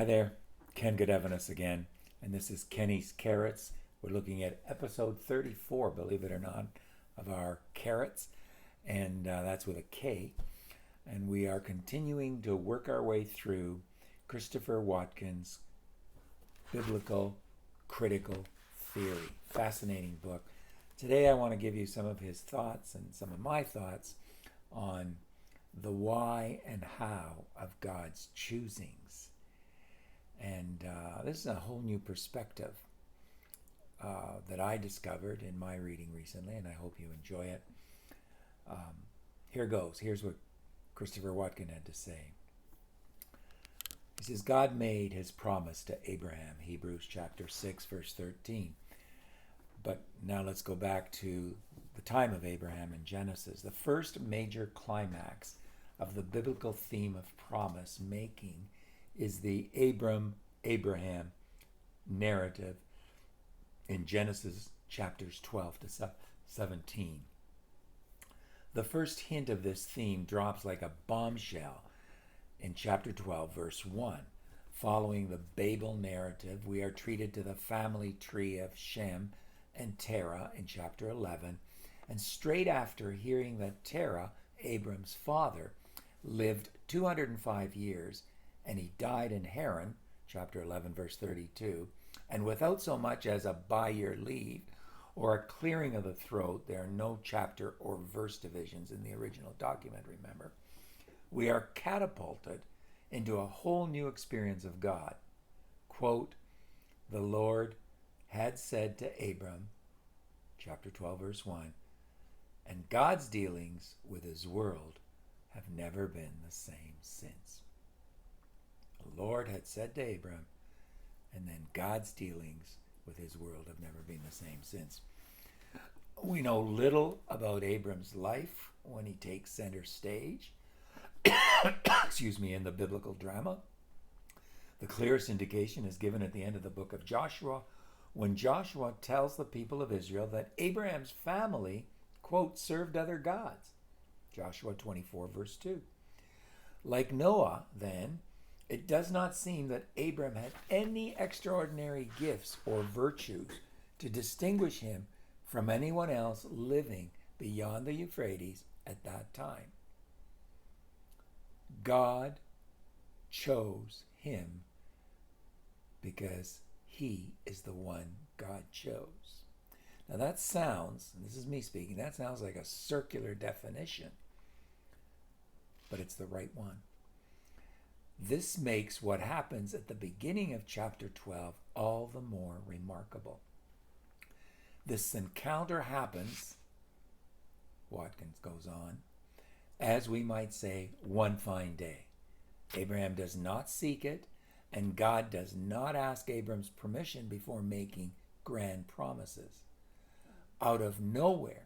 Hi there, Ken Godevanis again, and this is Kenny's Carrots. We're looking at episode 34, believe it or not, of our Carrots, and that's with a K. And we are continuing to work our way through Christopher Watkins' Biblical Critical Theory. Fascinating book. Today I want to give you some of his thoughts and some of my thoughts on the why and how of God's choosings. And this is a whole new perspective that I discovered in my reading recently, and I hope you enjoy it. Here goes. Here's what Christopher Watkin had to say. He says, God made his promise to Abraham, Hebrews chapter 6, verse 13. But now let's go back to the time of Abraham in Genesis. The first major climax of the biblical theme of promise making is the Abraham narrative in Genesis chapters 12 to 17. The first hint of this theme drops like a bombshell in chapter 12, verse 1. Following the Babel narrative, we are treated to the family tree of Shem and Terah in chapter 11, and straight after hearing that Terah, Abram's father, lived 205 years, and he died in Haran, chapter 11, verse 32, and without so much as a by your leave or a clearing of the throat, there are no chapter or verse divisions in the original document, remember, we are catapulted into a whole new experience of God. Quote, the Lord had said to Abram, chapter 12, verse 1, and God's dealings with his world have never been the same since. The Lord had said to Abram, and then God's dealings with his world have never been the same since. We know little about Abram's life when he takes center stage, in the biblical drama. The clearest indication is given at the end of the book of Joshua, when Joshua tells the people of Israel that Abraham's family, quote, served other gods. Joshua 24, verse 2. Like Noah, then, it does not seem that Abram had any extraordinary gifts or virtues to distinguish him from anyone else living beyond the Euphrates at that time. God chose him because he is the one God chose. Now that sounds, and this is me speaking, that sounds like a circular definition, but it's the right one. This makes what happens at the beginning of chapter 12 all the more remarkable. This encounter happens, Watkins goes on, as we might say, one fine day. Abraham does not seek it, and God does not ask Abram's permission before making grand promises. Out of nowhere,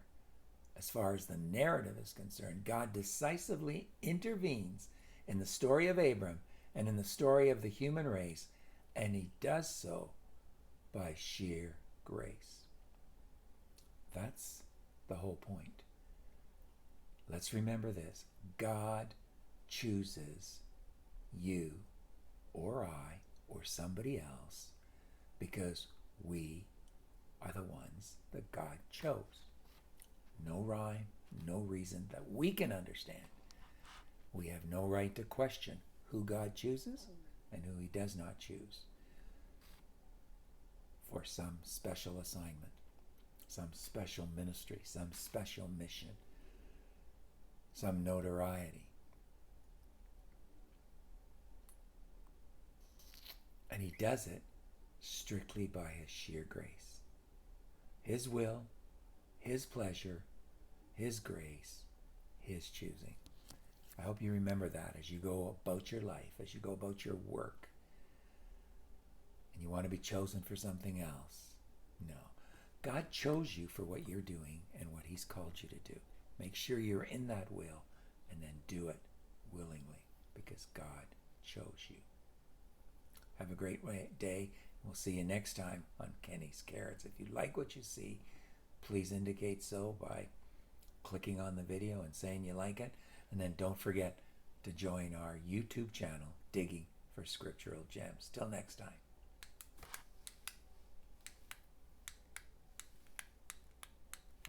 as far as the narrative is concerned, God decisively intervenes in the story of Abram and in the story of the human race, and he does so by sheer grace. That's the whole point. Let's remember this. God chooses you or I or somebody else because we are the ones that God chose. No rhyme, no reason that we can understand. We have no right to question who God chooses and who he does not choose for some special assignment, some special ministry, some special mission, some notoriety. And he does it strictly by his sheer grace. His will, his pleasure, his grace, his choosing. I hope you remember that as you go about your life, as you go about your work, and you want to be chosen for something else. No. God chose you for what you're doing and what he's called you to do. Make sure you're in that will and then do it willingly because God chose you. Have a great day. We'll see you next time on Kenny's Carrots. If you like what you see, please indicate so by clicking on the video and saying you like it. And then don't forget to join our YouTube channel, Digging for scriptural gems. Till next time.